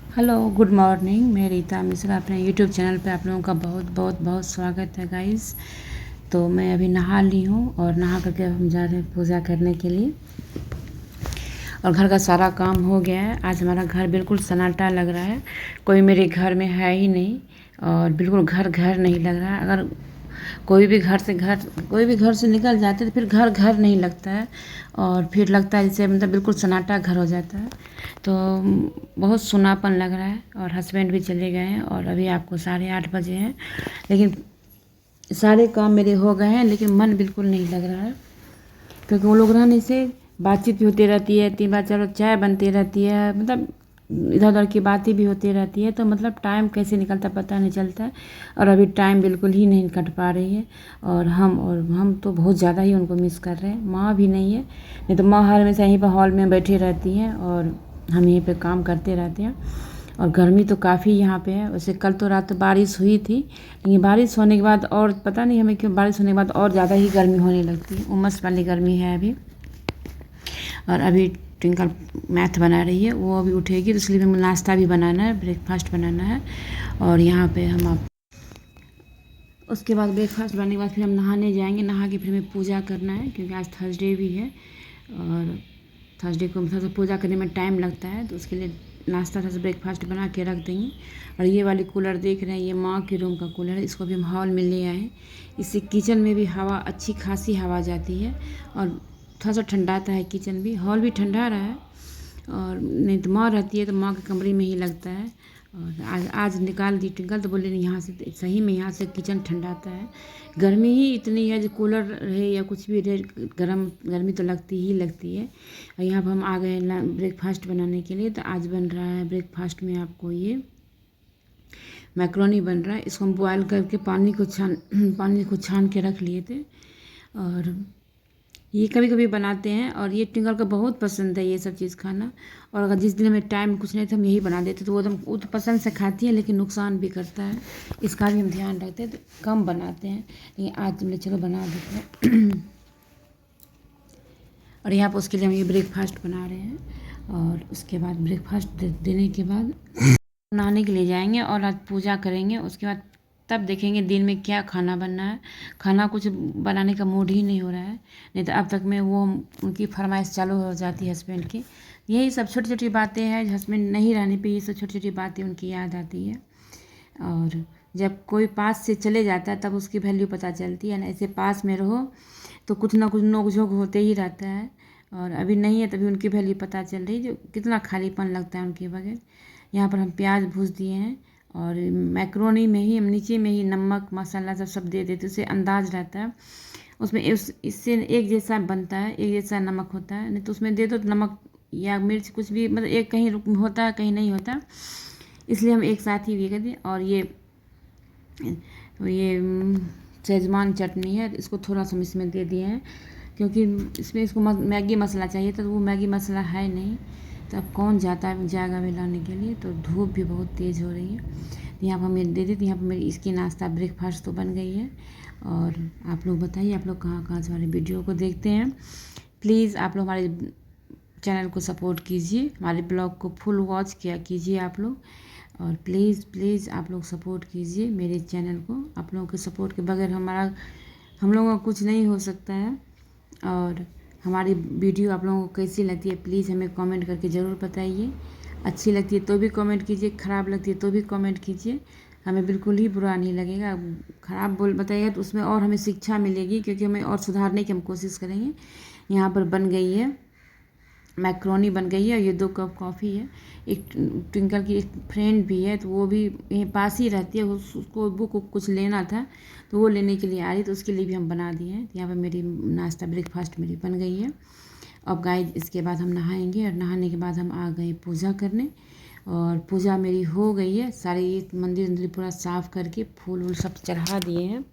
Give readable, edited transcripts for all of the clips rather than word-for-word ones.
Hello, good morning. मैं रीता मिश्रा अपने YouTube channel पे आप लोगों का बहुत बहुत बहुत स्वागत है गाइस। तो मैं अभी नहा ली हूँ और नहा करके हम जा रहे हैं पूजा करने के लिए। और घर का सारा काम हो गया है। आज हमारा घर बिल्कुल सन्नाटा लग रहा है, कोई मेरे घर में है ही नहीं और बिल्कुल घर घर नहीं लग रहा है। अगर कोई भी घर से निकल जाते तो फिर घर घर नहीं लगता है और फिर लगता है जैसे मतलब बिल्कुल सन्नाटा घर हो जाता है। तो बहुत सुनापन लग रहा है और हस्बैंड भी चले गए हैं और अभी आपको 8:30 बजे हैं, लेकिन सारे काम मेरे हो गए हैं लेकिन मन बिल्कुल नहीं लग रहा है, क्योंकि वो लोग रहने से बातचीत भी होती रहती है, 3 बार 4 बार चाय बनती रहती है, मतलब इधर उधर की बातें भी होती रहती है। तो मतलब टाइम कैसे निकलता पता नहीं चलता है और अभी टाइम बिल्कुल ही नहीं कट पा रही है। और हम तो बहुत ज़्यादा ही उनको मिस कर रहे हैं। माँ भी नहीं है, नहीं तो माँ हर हमेशा यहीं पर हॉल में बैठी रहती हैं और हम यहीं पे काम करते रहते हैं। और गर्मी तो काफ़ी यहाँ पे है। वैसे कल तो रात बारिश हुई थी, लेकिन बारिश होने के बाद और पता नहीं हमें क्यों बारिश होने के बाद और ज़्यादा ही गर्मी होने लगती है। उमस वाली गर्मी है अभी। और अभी ट्विंकल मैथ बना रही है, वो अभी उठेगी तो इसलिए हमें नाश्ता भी बनाना है, ब्रेकफास्ट बनाना है। और यहाँ पे हम आप उसके बाद ब्रेकफास्ट बनाने के बाद फिर हम नहाने जाएंगे। नहा के फिर हमें पूजा करना है, क्योंकि आज थर्सडे भी है और थर्सडे को थोड़ा सा पूजा करने में टाइम लगता है, तो उसके लिए नाश्ता थोड़ा सा ब्रेकफास्ट बना के रख देंगे। और ये वाली कूलर देख रहे हैं, ये माँ के रूम का कूलर है, इसको भी हम हॉल में ले आए। इससे किचन में भी हवा अच्छी खासी हवा जाती है और थोड़ा सा ठंडाता है किचन भी, हॉल भी ठंडा रहा है। और नहीं तो माँ रहती है तो माँ के कमरे में ही लगता है। और आज निकाल दी ट्विंकल, तो बोले नहीं यहाँ से सही में यहाँ से किचन ठंडाता है। गर्मी ही इतनी है जो कूलर रहे या कुछ भी रहे, गर्मी तो लगती ही लगती है। और यहाँ पर हम आ गए ब्रेकफास्ट बनाने के लिए। तो आज बन रहा है ब्रेकफास्ट में आपको ये मैक्रोनी बन रहा है। इसको हम बॉयल करके पानी को छान के रख लिए थे और ये कभी कभी बनाते हैं। और ये ट्विंकल को बहुत पसंद है ये सब चीज़ खाना। और अगर जिस दिन हमें टाइम कुछ नहीं तो हम यही बना देते, तो वो तो पसंद से खाती है, लेकिन नुकसान भी करता है, इसका भी हम ध्यान रखते हैं, तो कम बनाते हैं। लेकिन आज तुमने चलो बना देते हैं। और यहाँ पर उसके लिए हम ये ब्रेकफास्ट बना रहे हैं। और उसके बाद ब्रेकफास्ट देने के बाद नहाने के लिए जाएंगे और आज पूजा करेंगे। उसके बाद तब देखेंगे दिन में क्या खाना बनना है। खाना कुछ बनाने का मूड ही नहीं हो रहा है, नहीं तो अब तक में वो उनकी फरमाइश चालू हो जाती है हस्बैंड की। यही सब छोटी छोटी बातें हैं, हस्बैंड नहीं रहने पे ये सब छोटी छोटी बातें उनकी याद आती है। और जब कोई पास से चले जाता है तब उसकी वैल्यू पता चलती है ना, ऐसे पास में रहो तो कुछ ना कुछ नोक झोंक होते ही रहता है। और अभी नहीं है तभी उनकी वैल्यू पता चल रही, जो कितना खालीपन लगता है उनके बगैर। यहाँ पर हम प्याज भूज दिए हैं और मैक्रोनी में ही हम नीचे में ही नमक मसाला सब दे देते, उससे अंदाज रहता है उसमें। इससे एक जैसा बनता है, एक जैसा नमक होता है। नहीं तो उसमें दे दो तो नमक या मिर्च कुछ भी, मतलब एक कहीं होता है कहीं नहीं होता, इसलिए हम एक साथ ही ये कर दिए। और ये शेजवान चटनी है, इसको थोड़ा सा हम इसमें दे दिए हैं, क्योंकि इसमें इसको मैगी मसाला चाहिए था, तो वो मैगी मसाला है नहीं, तो अब कौन जाएगा वे लाने के लिए। तो धूप भी बहुत तेज़ हो रही है, तो यहाँ पर हम दे देते। यहाँ पर मेरी इसकी नाश्ता ब्रेकफास्ट तो बन गई है। और आप लोग बताइए, आप लोग कहाँ कहाँ से हमारे वीडियो को देखते हैं। प्लीज़ आप लोग हमारे चैनल को सपोर्ट कीजिए, हमारे ब्लॉग को फुल वॉच किया कीजिए आप लोग। और प्लीज़ प्लीज़ आप लोग सपोर्ट कीजिए मेरे चैनल को। आप लोगों के सपोर्ट के बगैर हम लोगों का कुछ नहीं हो सकता है। और हमारी वीडियो आप लोगों को कैसी लगती है प्लीज़ हमें कमेंट करके ज़रूर बताइए। अच्छी लगती है तो भी कमेंट कीजिए, ख़राब लगती है तो भी कमेंट कीजिए, हमें बिल्कुल ही बुरा नहीं लगेगा। ख़राब बताइएगा तो उसमें और हमें शिक्षा मिलेगी, क्योंकि हमें और सुधारने की हम कोशिश करेंगे। यहाँ पर बन गई है मैक्रोनी, बन गई है। और ये 2 कप कॉफ़ी है। एक ट्विंकल की एक फ्रेंड भी है, तो वो भी यहीं पास ही रहती है, उसको बुक कुछ लेना था, तो वो लेने के लिए आ रही, तो उसके लिए भी हम बना दिए हैं। तो यहाँ पर मेरी नाश्ता ब्रेकफास्ट मेरी बन गई है। अब गाइस इसके बाद हम नहाएंगे और नहाने के बाद हम आ गए पूजा करने। और पूजा मेरी हो गई है, सारी मंदिर पूरा साफ़ करके फूल वूल सब चढ़ा दिए हैं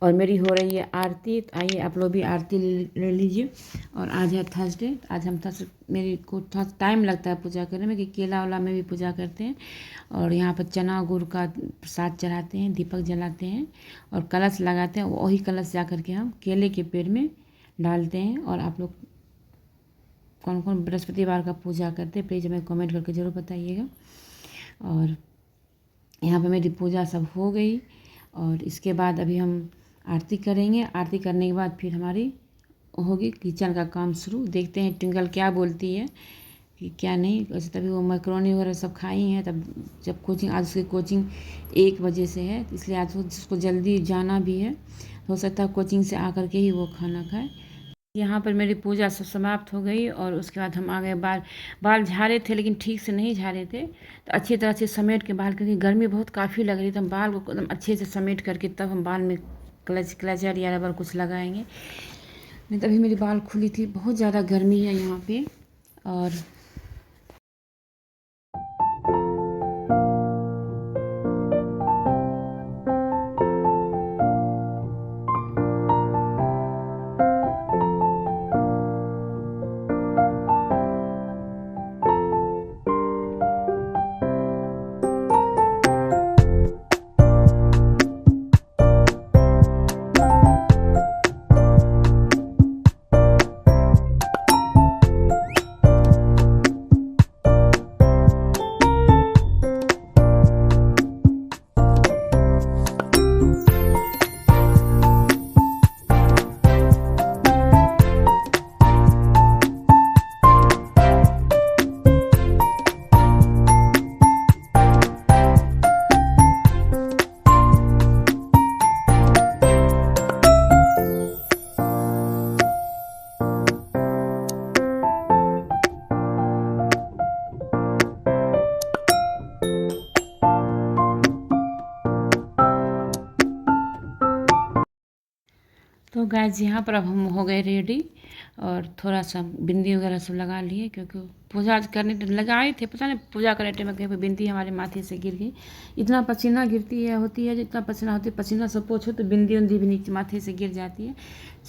और मेरी हो रही है आरती। तो आइए आप लोग भी आरती ले लीजिए। और आज है थर्सडे, आज हम मेरी को थोड़ा टाइम लगता है पूजा करने में, कि केला वाला में भी पूजा करते हैं। और यहाँ पर चना गुड़ का प्रसाद चढ़ाते हैं, दीपक जलाते हैं और कलश लगाते हैं। वही कलश जा करके हम केले के पेड़ में डालते हैं। और आप लोग कौन कौन बृहस्पतिवार का पूजा करते हैं, प्लीज़ हमें कमेंट करके ज़रूर बताइएगा। और यहाँ पे मेरी पूजा सब हो गई और इसके बाद अभी हम आरती करेंगे। आरती करने के बाद फिर हमारी होगी किचन का काम शुरू। देखते हैं ट्विंकल क्या बोलती है कि क्या नहीं। वैसे तभी वो मैक्रोनी वगैरह सब खाई हैं। तब जब कोचिंग, आज उसकी कोचिंग 1 बजे से है, इसलिए आज उसको जल्दी जाना भी है। हो सकता है कोचिंग से आकर के ही वो खाना खाए। यहाँ पर मेरी पूजा सब समाप्त हो गई और उसके बाद हम आ गए। बाल झाड़े थे लेकिन ठीक से नहीं झाड़े थे, तो अच्छी तरह से समेट के बाल, क्योंकि गर्मी बहुत काफ़ी लग रही थी, हम बाल को एकदम अच्छे से समेट करके तब हम बाल में क्लचर या रबर कुछ लगाएंगे। नहीं तभी मेरी बाल खुली थी। बहुत ज़्यादा गर्मी है यहाँ पे। और तो गाइस यहाँ पर अब हम हो गए रेडी और थोड़ा सा बिंदी वगैरह सब लगा लिए, क्योंकि पूजा करने लगाए थे, पता नहीं पूजा करने टाइम कहीं पर बिंदी हमारे माथे से गिर गई। इतना पसीना गिरती है होती है जितना पसीना होती है, पसीना सब पोछो तो बिंदी उंदी भी नीचे माथे से गिर जाती है,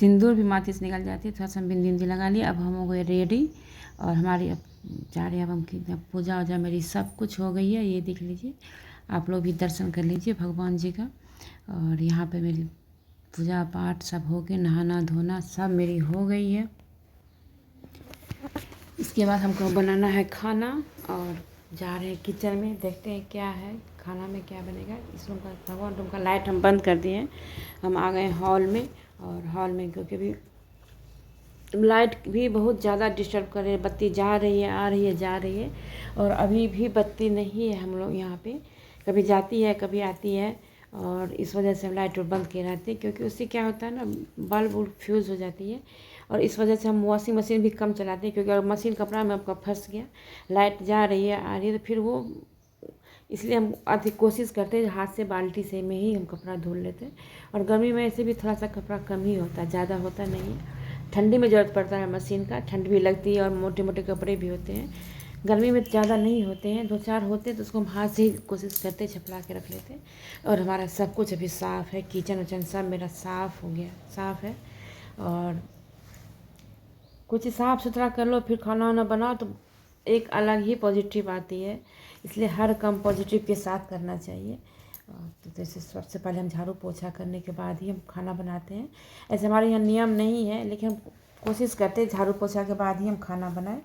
सिंदूर भी माथे से निकल जाती है। थोड़ा सा बिंदी उंदी लगा लिए। अब हम हो गए रेडी और हमारी अब जा रहे हैं। अब हम पूजा वूजा मेरी सब कुछ हो गई है। ये देख लीजिए, आप लोग भी दर्शन कर लीजिए भगवान जी का। और यहाँ पर मेरी पूजा पाठ सब हो गए, नहाना धोना सब मेरी हो गई है। इसके बाद हमको बनाना है खाना और जा रहे हैं किचन में, देखते हैं क्या है खाना में, क्या बनेगा। इस रूम का, भगवान रूम का लाइट हम बंद कर दिए हैं। हम आ गए हॉल में और हॉल में क्योंकि अभी लाइट भी बहुत ज़्यादा डिस्टर्ब कर रही है, बत्ती जा रही है, आ रही है, जा रही है। और अभी भी बत्ती नहीं है हम लोग यहाँ पे, कभी जाती है कभी आती है, और इस वजह से हम लाइट बंद किए रहते हैं, क्योंकि उससे क्या होता है ना, बल्ब फ्यूज़ हो जाती है। और इस वजह से हम वॉशिंग मशीन भी कम चलाते हैं, क्योंकि अगर मशीन कपड़ा में आपका फंस गया, लाइट जा रही है आ रही है, तो फिर वो, इसलिए हम अधिक कोशिश करते हैं हाथ से बाल्टी से में ही हम कपड़ा धुल लेते हैं। और गर्मी में ऐसे भी थोड़ा सा कपड़ा कम ही होता है, ज़्यादा होता नहीं है। ठंडी में ज़रूरत पड़ता है मशीन का, ठंड भी लगती है और मोटे मोटे कपड़े भी होते हैं। गर्मी में ज़्यादा नहीं होते हैं, 2-4 होते हैं तो उसको हम हाथ से ही कोशिश करते छपला के रख लेते हैं। और हमारा सब कुछ अभी साफ़ है, किचन उचन सब मेरा साफ़ हो गया, साफ़ है। और कुछ साफ़ सुथरा कर लो फिर खाना वाना बनाओ तो एक अलग ही पॉजिटिव आती है, इसलिए हर काम पॉजिटिव के साथ करना चाहिए। तो जैसे सबसे पहले हम झाड़ू पोछा करने के बाद ही हम खाना बनाते हैं। ऐसे हमारे यहाँ नियम नहीं है, लेकिन हम कोशिश करते हैं झाड़ू पोछा के बाद ही हम खाना बनाएं।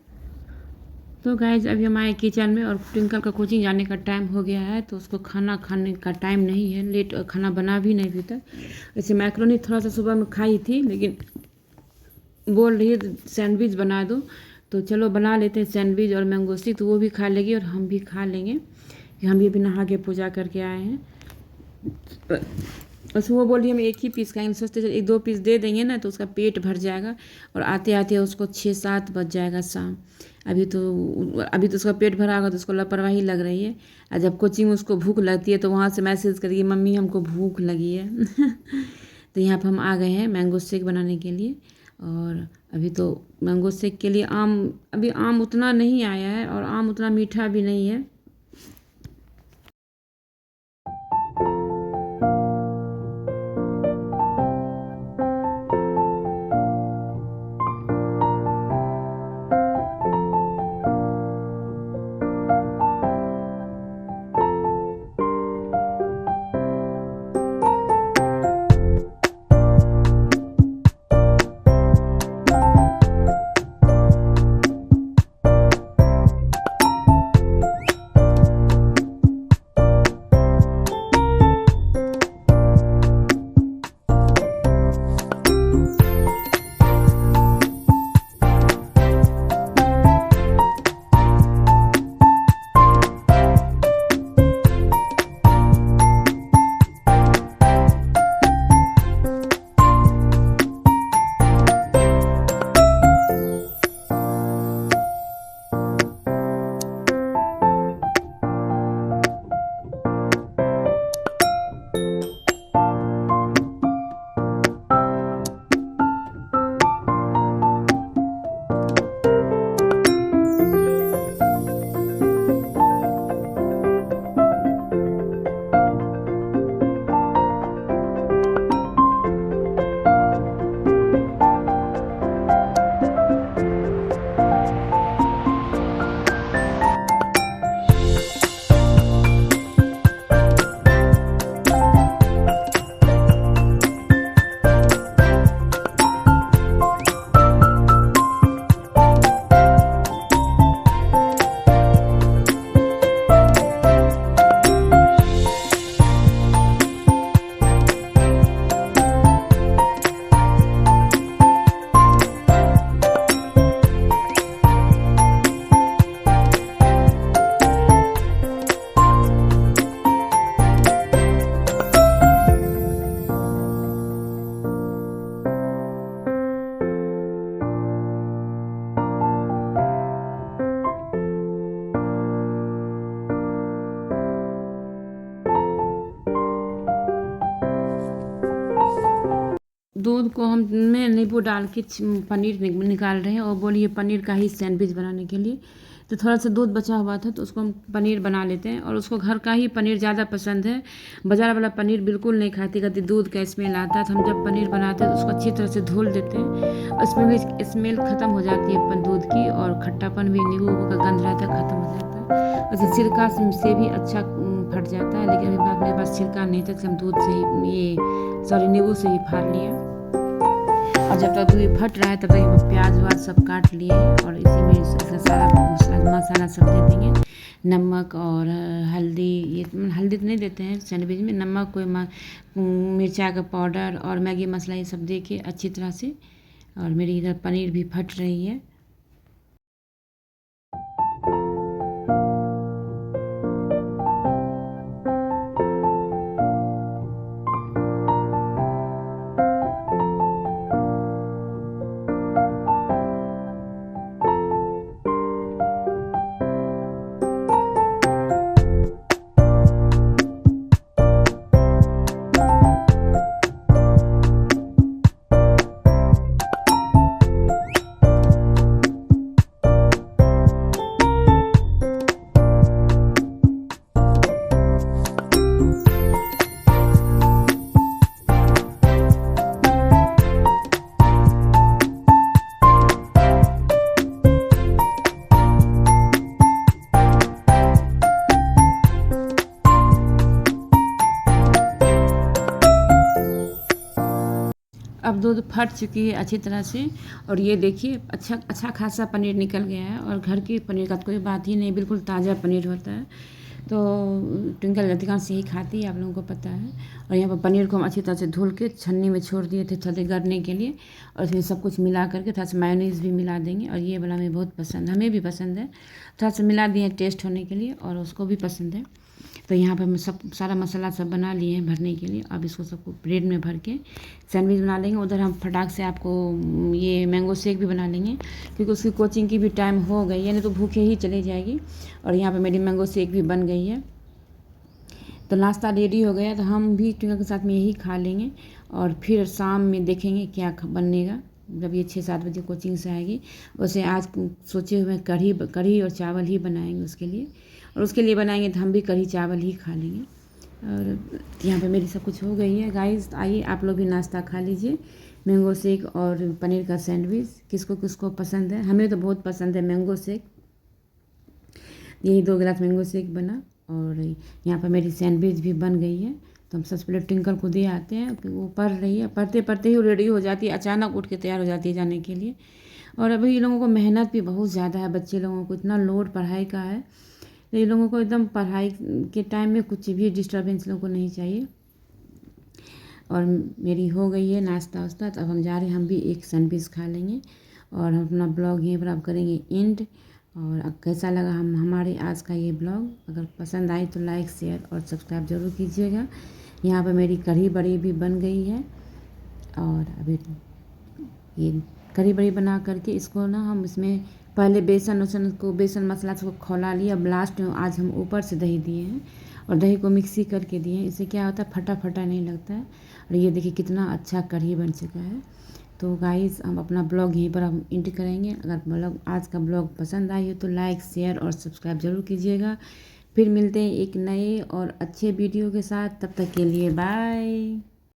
तो गाइज अभी हम आए किचन में और ट्विंकल का कोचिंग जाने का टाइम हो गया है, तो उसको खाना खाने का टाइम नहीं है, लेट खाना बना भी नहीं अभी तक। वैसे मैक्रोनी थोड़ा सा सुबह में खाई थी, लेकिन बोल रही है सैंडविच बना दो, तो चलो बना लेते हैं सैंडविच और मैंगो स्टिक, तो वो भी खा लेगी और हम भी खा लेंगे, कि हम भी अभी नहा के पूजा करके आए हैं। बस वो बोली हम एक ही पीस खाएंगे, सोचते 1-2 पीस दे देंगे ना तो उसका पेट भर जाएगा, और आते आते उसको 6-7 बज जाएगा शाम। अभी तो उसका पेट भरा होगा तो उसको लापरवाही लग रही है। और जब कोचिंग में उसको भूख लगती है तो वहाँ से मैसेज करिए मम्मी हमको भूख लगी है। तो यहाँ पर हम आ गए हैं मैंगो शेक बनाने के लिए। और अभी तो मैंगो शेक के लिए अभी आम उतना नहीं आया है और आम उतना मीठा भी नहीं है। दूध को हम में नींबू डाल के पनीर निकाल रहे हैं और बोलिए पनीर का ही सैंडविच बनाने के लिए। तो थोड़ा सा दूध बचा हुआ था तो उसको हम पनीर बना लेते हैं, और उसको घर का ही पनीर ज़्यादा पसंद है। बाज़ार वाला पनीर बिल्कुल नहीं खाती, कहती दूध का स्मेल आता है। तो हम जब पनीर बनाते हैं तो उसको अच्छी तरह से धुल देते हैं, और इसमें भी स्मेल ख़त्म हो जाती है दूध की, और खट्टापन भी, नींबू का गंध रहता है, ख़त्म हो जाता है। वैसे सिरका से भी अच्छा फट जाता है, लेकिन अभी अपने पास सिरका नहीं था, हम दूध से ही नींबू से ही फाड़ लिया। और जब तक दूध फट रहा है तब तक प्याज व्याज सब काट लिए, और इसी में इसका सारा मसाला सब दे देंगे। नमक और हल्दी, ये हल्दी तो नहीं देते हैं सैंडविच में, नमक, कोई मिर्चा का पाउडर और मैगी मसाला, ये सब दे के अच्छी तरह से। और मेरी इधर पनीर भी फट रही है। अब दूध फट चुकी है अच्छी तरह से, और ये देखिए अच्छा खासा पनीर निकल गया है। और घर की पनीर का तो कोई बात ही नहीं, बिल्कुल ताज़ा पनीर होता है। तो ट्विंकल अधिकांश से ही खाती है, आप लोगों को पता है। और यहाँ पर पनीर को हम अच्छी तरह से धुल के छन्नी में छोड़ दिए थे थोड़ा गरने के लिए, और इसमें सब कुछ मिला करके थोड़ा सा मायोनीज़ भी मिला देंगे। और ये वाला हमें बहुत पसंद, हमें भी पसंद है, थोड़ा सा मिला दिए टेस्ट होने के लिए, और उसको भी पसंद है। तो यहाँ पर हम सारा मसाला सब बना लिए हैं भरने के लिए। अब इसको सबको ब्रेड में भर के सैंडविच बना लेंगे। उधर हम फटाक से आपको ये मैंगो शेक भी बना लेंगे, क्योंकि उसकी कोचिंग की भी टाइम हो गई है, नहीं तो भूखे ही चली जाएगी। और यहाँ पर मेरी मैंगो शेक भी बन गई है। तो नाश्ता रेडी हो गया, तो हम भी ट्विंकल के साथ में यही खा लेंगे, और फिर शाम में देखेंगे क्या बनेगा जब ये 6-7 बजे कोचिंग से आएगी। वैसे आज सोचे हुए कढ़ी और चावल ही बनाएंगे उसके लिए, और उसके लिए बनाएंगे तो हम भी कढ़ी चावल ही खा लेंगे। और यहाँ पे मेरी सब कुछ हो गई है गाइस। आइए आप लोग भी नाश्ता खा लीजिए। मैंगो शेक और पनीर का सैंडविच किसको किसको पसंद है, हमें तो बहुत पसंद है मैंगो शेक। यही 2 गिलास मैंगो शेक बना, और यहाँ पर मेरी सैंडविच भी बन गई है। तो हम सबसे पहले ट्विंकल को दे आते हैं, वो पढ़ रही है, पढ़ते पढ़ते ही रेडी हो जाती है, अचानक उठ के तैयार हो जाती है जाने के लिए। और अभी ये लोगों को मेहनत भी बहुत ज़्यादा है, बच्चे लोगों को इतना लोड पढ़ाई का है, तो ये लोगों को एकदम पढ़ाई के टाइम में कुछ भी डिस्टर्बेंस लोगों को नहीं चाहिए। और मेरी हो गई है नाश्ता वास्ता, तो अब हम जा रहे हैं, हम भी एक सैंडविच खा लेंगे, और हम अपना ब्लॉग यहीं पर आप करेंगे एंड। और अब कैसा लगा हमारे आज का ये ब्लॉग, अगर पसंद आई तो लाइक शेयर और सब्सक्राइब ज़रूर कीजिएगा। यहाँ पर मेरी कढ़ी बड़ी भी बन गई है, और अभी ये कढ़ी बड़ी बना करके इसको ना हम इसमें पहले बेसन मसाला सबको खौला लिया। लास्ट में आज हम ऊपर से दही दिए हैं, और दही को मिक्सी करके दिए हैं, इससे क्या होता है फटा फटा नहीं लगता है। और ये देखिए कितना अच्छा कढ़ी बन चुका है। तो गाइस हम अपना ब्लॉग यहीं पर हम एंड करेंगे। अगर आज का ब्लॉग पसंद आई हो तो लाइक शेयर और सब्सक्राइब ज़रूर कीजिएगा। फिर मिलते हैं एक नए और अच्छे वीडियो के साथ, तब तक के लिए बाय।